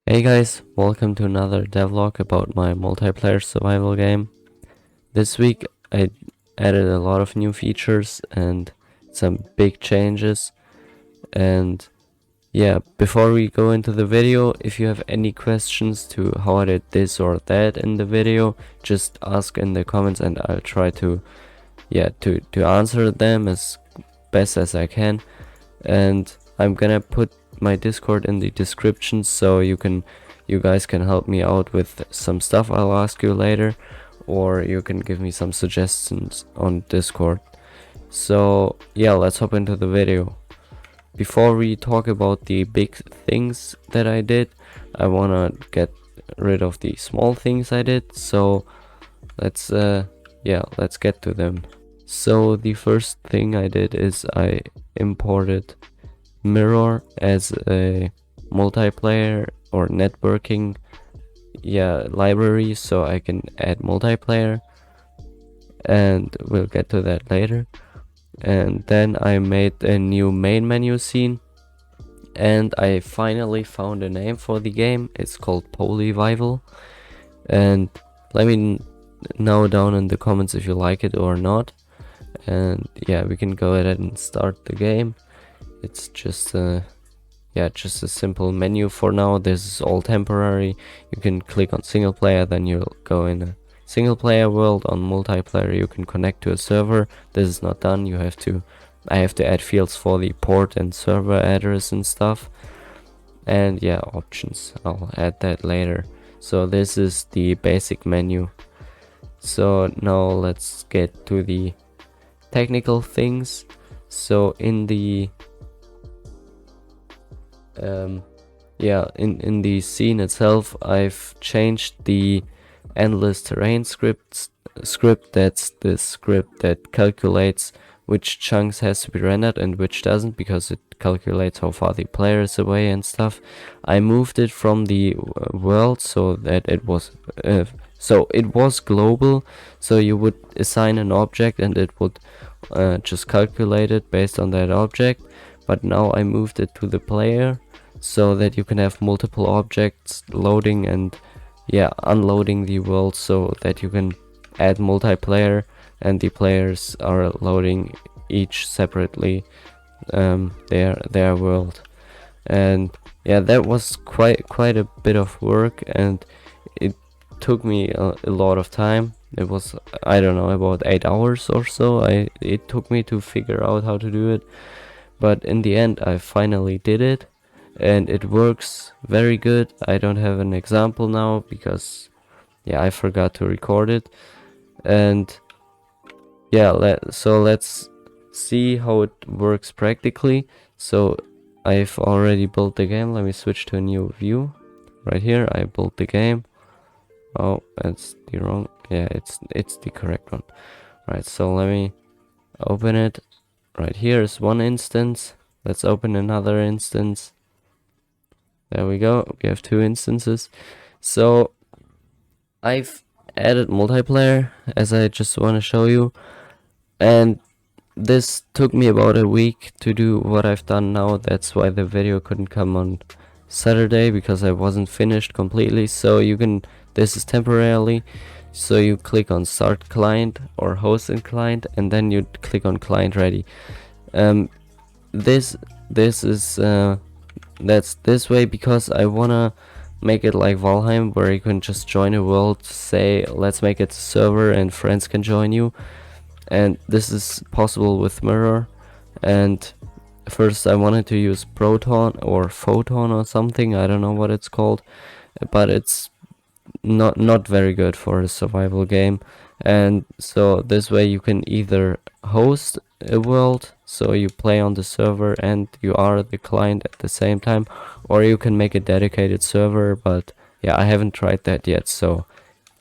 Hey guys, welcome to another devlog about my multiplayer survival game. This week I added a lot of new features and some big changes. And yeah, before we go into the video, if you have any questions to how I did this or that in the video, just ask in the comments and I'll try to answer them as best as I can. And I'm gonna put my Discord in the description so you guys can help me out with some stuff I'll ask you later, or you can give me some suggestions on Discord. So yeah, let's hop into the video. Before we talk about the big things that I did, I wanna get rid of the small things I did, so let's get to them. So the first thing I did is I imported Mirror as a multiplayer or networking library, so I can add multiplayer, and we'll get to that later. And then I made a new main menu scene, and I finally found a name for the game. It's called Polyvival, and let me know down in the comments if you like it or not. And yeah, we can go ahead and start the game. It's just a simple menu for now. This is all temporary. You can click on single player, then you'll go in a single player world. On multiplayer you can connect to a server. This is not done. I have to add fields for the port and server address and stuff. And yeah, options, I'll add that later. So this is the basic menu. So now let's get to the technical things. So in the in the scene itself, I've changed the endless terrain script. That's the script that calculates which chunks has to be rendered and which doesn't, because it calculates how far the player is away and stuff. I moved it from the world so that it was global, so you would assign an object and it would just calculate it based on that object. But now I moved it to the player so that you can have multiple objects loading and unloading the world, so that you can add multiplayer and the players are loading each separately their world. And yeah, that was quite a bit of work, and it took me a lot of time. It was, I don't know, about 8 hours or so. It took me to figure out how to do it, but in the end I finally did it, and it works very good. I don't have an example now because I forgot to record it. And so let's see how it works practically. So I've already built the game. Let me switch to a new view. Right here I built the game. Oh, that's the wrong, it's the correct one. Right, so let me open it. Right, here is one instance. Let's open another instance. There we go, we have two instances. So I've added multiplayer, as I just want to show you, and this took me about a week to do what I've done now. That's why the video couldn't come on Saturday, because I wasn't finished completely. So this is temporarily, so you click on start client or host in client, and then you click on client ready. This is that's this way because I wanna make it like Valheim, where you can just join a world, say let's make it a server and friends can join you. And this is possible with Mirror. And first I wanted to use Proton or Photon or something, I don't know what it's called, but it's not very good for a survival game. And so this way you can either host a world, so you play on the server and you are the client at the same time, or you can make a dedicated server, but I haven't tried that yet, so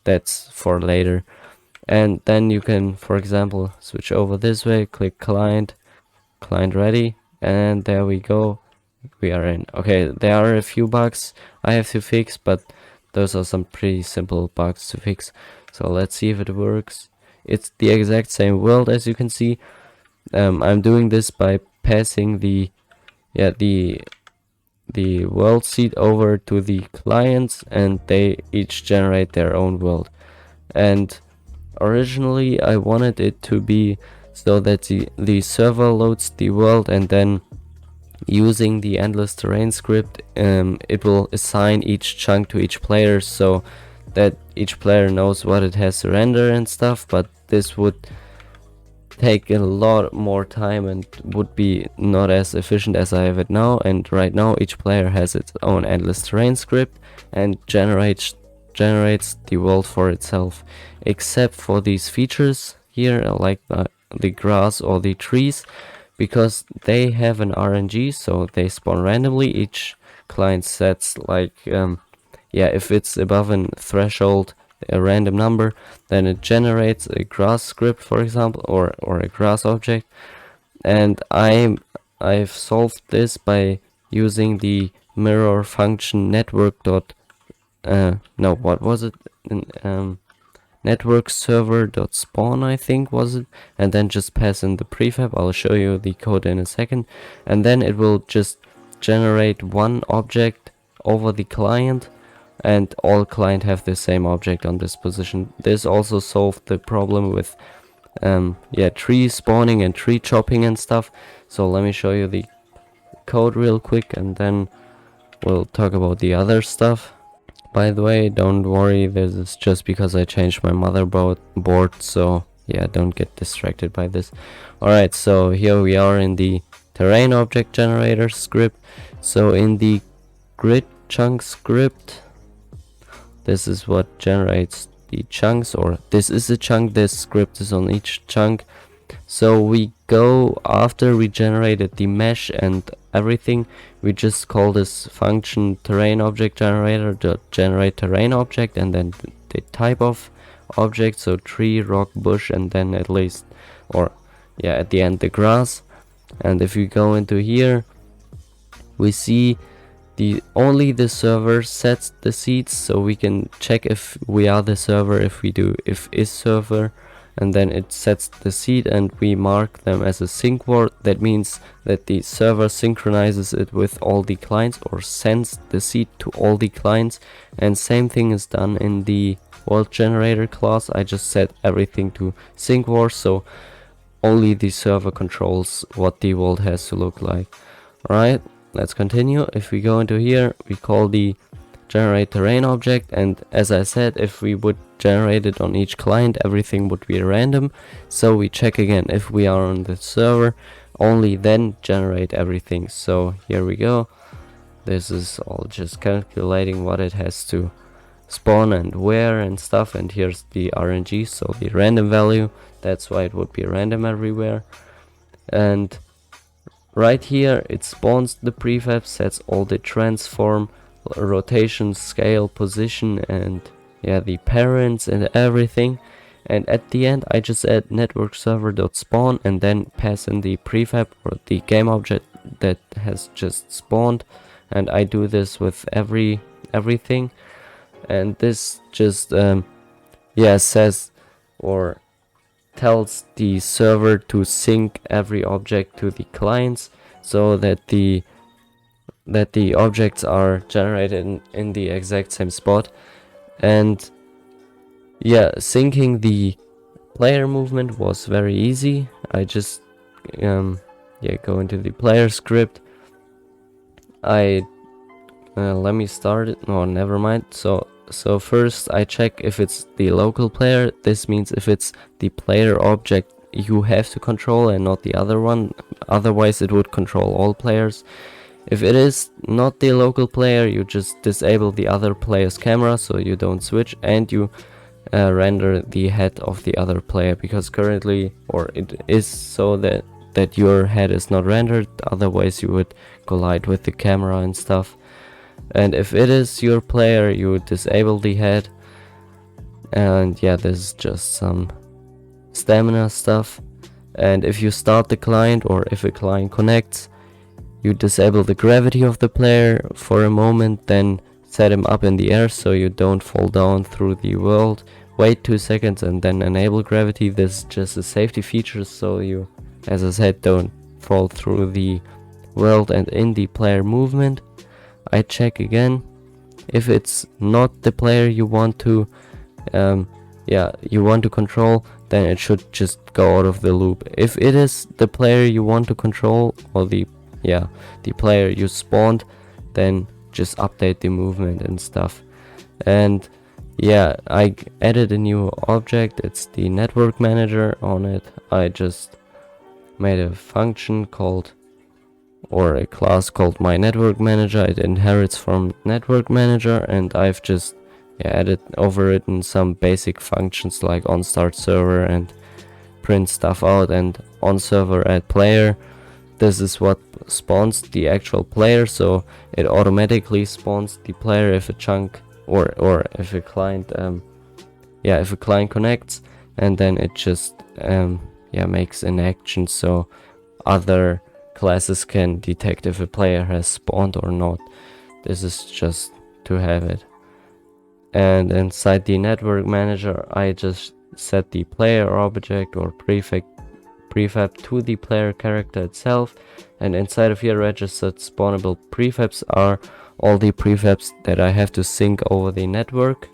that's for later. And then you can, for example, switch over this way, click client ready, and there we go, we are in. Okay, there are a few bugs I have to fix, but those are some pretty simple bugs to fix. So let's see if it works. It's the exact same world, as you can see. I'm doing this by passing the the world seed over to the clients, and they each generate their own world. And originally I wanted it to be so that the server loads the world, and then using the endless terrain script, it will assign each chunk to each player so that each player knows what it has to render and stuff. But this would take a lot more time and would be not as efficient as I have it now. And right now each player has its own endless terrain script and generates the world for itself, except for these features here, like the grass or the trees, because they have an RNG, so they spawn randomly. Each client sets like if it's above a threshold, a random number, then it generates a grass script, for example, or a grass object. And I've solved this by using the mirror function network dot what was it, network server dot spawn, I think was it, and then just pass in the prefab. I'll show you the code in a second, and then it will just generate one object over the client, and all client have the same object on this position. This also solved the problem with tree spawning and tree chopping and stuff. So let me show you the code real quick, and then we'll talk about the other stuff. By the way, don't worry, this is just because I changed my motherboard, so yeah, don't get distracted by this. Alright, so here we are in the terrain object generator script. So in the grid chunk script, this is what generates the chunks, or this is a chunk, this script is on each chunk. So we go, after we generated the mesh and everything, we just call this function terrain object generator to generate terrain object, and then the type of object, so tree, rock, bush, and then at the end the grass. And if we go into here, we see only the server sets the seeds, so we can check if we are the server. If we do if is server, and then it sets the seed, and we mark them as a sync word. That means that the server synchronizes it with all the clients, or sends the seed to all the clients. And same thing is done in the world generator class. I just set everything to sync word, so only the server controls what the world has to look like. Alright, let's continue. If we go into here, we call the generate terrain object, and as I said, if we would generate it on each client, everything would be random. So we check again if we are on the server, only then generate everything. So here we go. This is all just calculating what it has to spawn and where and stuff, and here's the RNG, so the random value, that's why it would be random everywhere. And right here it spawns the prefab, sets all the transform, rotation, scale, position, and the parents and everything. And at the end I just add network server dot spawn, and then pass in the prefab or the game object that has just spawned. And I do this with everything, and this just says or tells the server to sync every object to the clients, so that the objects are generated in the exact same spot. And syncing the player movement was very easy. I just go into the player script. Let me start it. No, never mind. So first I check if it's the local player. This means if it's the player object you have to control and not the other one, otherwise it would control all players. If it is not the local player, you just disable the other player's camera so you don't switch, and you render the head of the other player, because currently, or it is so that your head is not rendered, otherwise you would collide with the camera and stuff. And if it is your player, you would disable the head. And this is just some stamina stuff. And if you start the client, or if a client connects, you disable the gravity of the player for a moment, then set him up in the air so you don't fall down through the world. Wait 2 seconds and then enable gravity. This is just a safety feature, so you, as I said, don't fall through the world and in the player movement. I check again. If it's not the player you want to control, then it should just go out of the loop. If it is the player you want to control, or the player you spawned, then just update the movement and stuff. And yeah, I added a new object. It's the network manager. On it I just made a function called, or a class called my network manager. It inherits from network manager, and I've just added overwritten some basic functions like on start server and print stuff out, and on server add player. This is what spawns the actual player, so it automatically spawns the player if a chunk or if a client if a client connects, and then it just makes an action so other classes can detect if a player has spawned or not. This is just to have it. And inside the network manager, I just set the player object or prefab to the player character itself, and inside of here registered spawnable prefabs are all the prefabs that I have to sync over the network.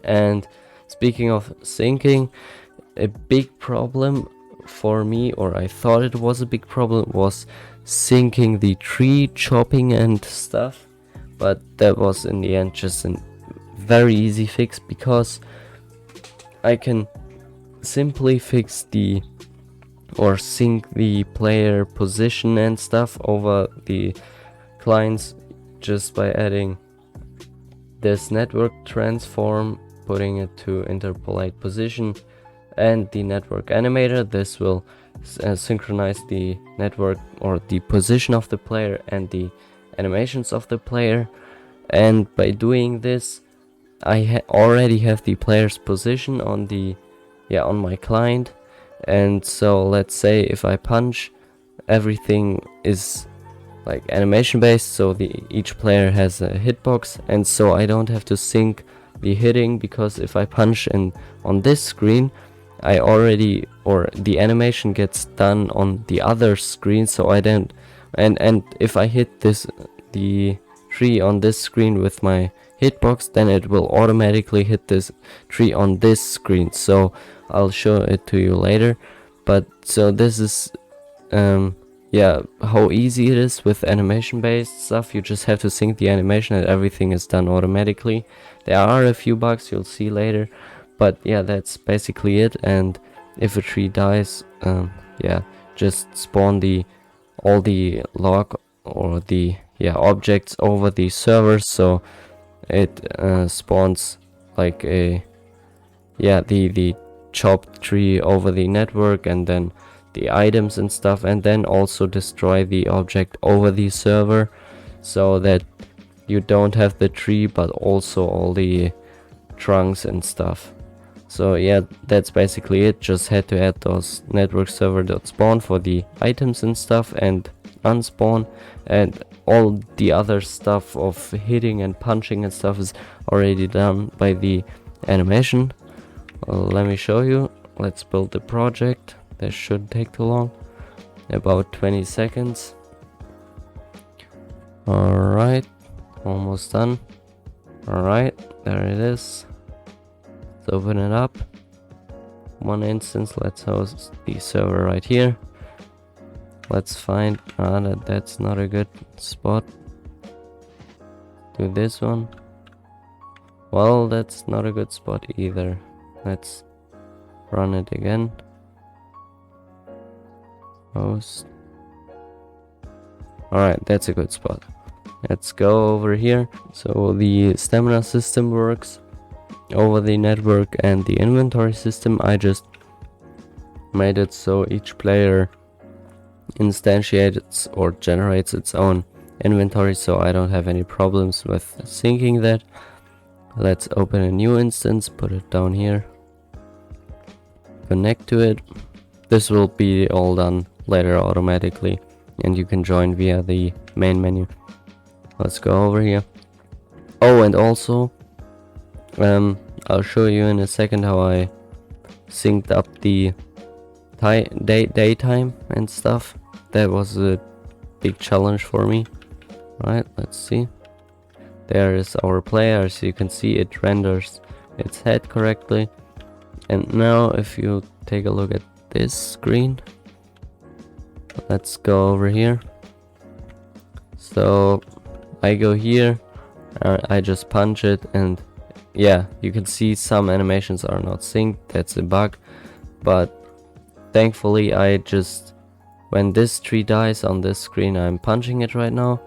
And speaking of syncing, a big problem for me, or I thought it was a big problem, was syncing the tree chopping and stuff, but that was in the end just a very easy fix, because I can simply fix sync the player position and stuff over the clients just by adding this network transform, putting it to interpolate position, and the network animator. This will synchronize the network or the position of the player and the animations of the player. And by doing this, I already have the player's position on on my client. And so let's say if I punch, everything is like animation based, so each player has a hitbox, and so I don't have to sync the hitting, because if I punch on this screen, I already, or the animation gets done on the other screen, so I don't, and if I hit the tree on this screen with my hitbox, then it will automatically hit this tree on this screen. So I'll show it to you later. But so this is how easy it is with animation based stuff. You just have to sync the animation and everything is done automatically. There are a few bugs you'll see later, but yeah, that's basically it. And if a tree dies, just spawn all the log or the objects over the server, so it spawns like the chopped tree over the network, and then the items and stuff, and then also destroy the object over the server, so that you don't have the tree but also all the trunks and stuff. So yeah, that's basically it. Just had to add those network server.spawn for the items and stuff, and unspawn, and all the other stuff of hitting and punching and stuff is already done by the animation. Let me show you. Let's build the project. That shouldn't take too long, about 20 seconds. Alright, almost done. Alright, there it is. Let's open it up. One instance, let's host the server right here. Let's find that's not a good spot. Do this one. Well, that's not a good spot either. Let's run it again. Host. Alright, that's a good spot. Let's go over here. So the stamina system works over the network, and the inventory system, I just made it so each player instantiates or generates its own inventory, so I don't have any problems with syncing that. Let's open a new instance, put it down here, connect to it. This will be all done later automatically, and you can join via the main menu. Let's go over here. Oh, and also I'll show you in a second how I synced up the daytime and stuff. That was a big challenge for me. Right, let's see. There is our player. As you can see, it renders its head correctly. And now if you take a look at this screen, let's go over here. So I go here, I just punch it, and yeah, you can see some animations are not synced. That's a bug, but thankfully when this tree dies on this screen, I'm punching it right now,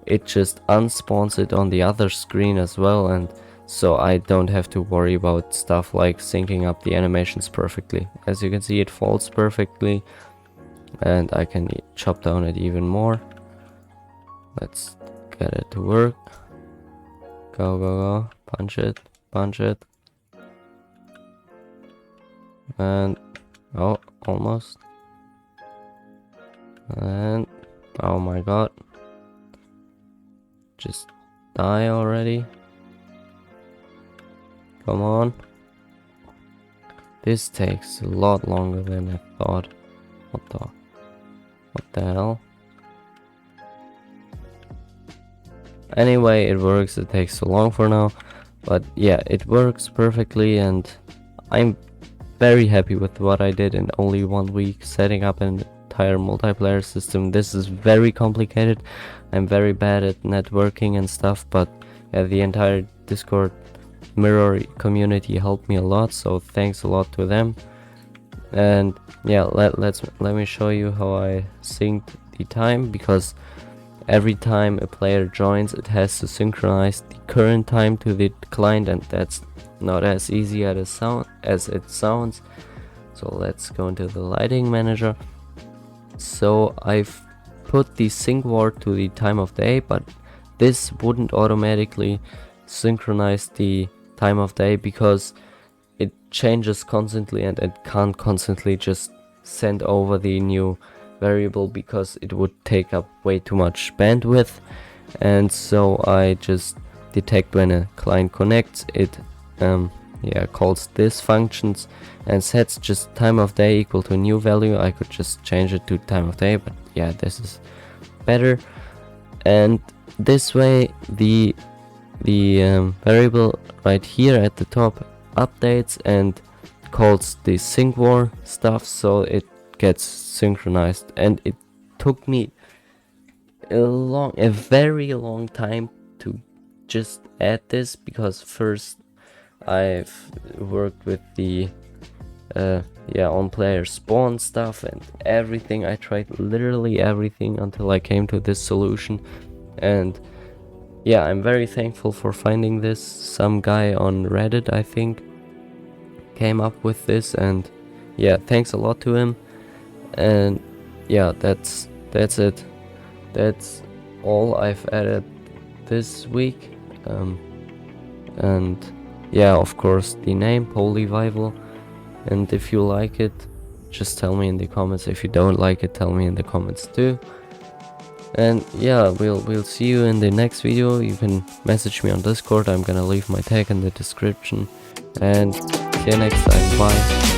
it just unspawns it on the other screen as well, and so I don't have to worry about stuff like syncing up the animations perfectly. As you can see, it falls perfectly, and I can chop down it even more. Let's get it to work. Go, go, go. Punch it, punch it. And oh, almost. And oh my god, just die already. Come on. This takes a lot longer than I thought. What the hell? Anyway, it works. It takes so long for now, but yeah, it works perfectly, and I'm very happy with what I did in only 1 week, setting up an entire multiplayer system. This is very complicated. I'm very bad at networking and stuff, but yeah, the entire Discord mirror community helped me a lot, so thanks a lot to them. And yeah, let me show you how I synced the time, because every time a player joins, it has to synchronize the current time to the client, and that's not as easy as it sounds. So let's go into the lighting manager. So I've put the sync ward to the time of day, but this wouldn't automatically synchronize the time of day because it changes constantly, and it can't constantly just send over the new variable because it would take up way too much bandwidth. And so I just detect when a client connects, it calls this functions and sets just time of day equal to a new value. I could just change it to time of day, but yeah, this is better. And this way the variable right here at the top updates and calls the sync war stuff, so it gets synchronized. And it took me a very long time to just add this, because first I've worked with the on player spawn stuff and everything. I tried literally everything until I came to this solution. And yeah, I'm very thankful for finding this. Some guy on Reddit, I think, came up with this, and yeah, thanks a lot to him. And yeah, that's it. That's all I've added this week. And yeah, of course, the name Polyvival. And if you like it, just tell me in the comments. If you don't like it, tell me in the comments too. And yeah, we'll see you in the next video. You can message me on Discord. I'm gonna leave my tag in the description. And see you next time. Bye.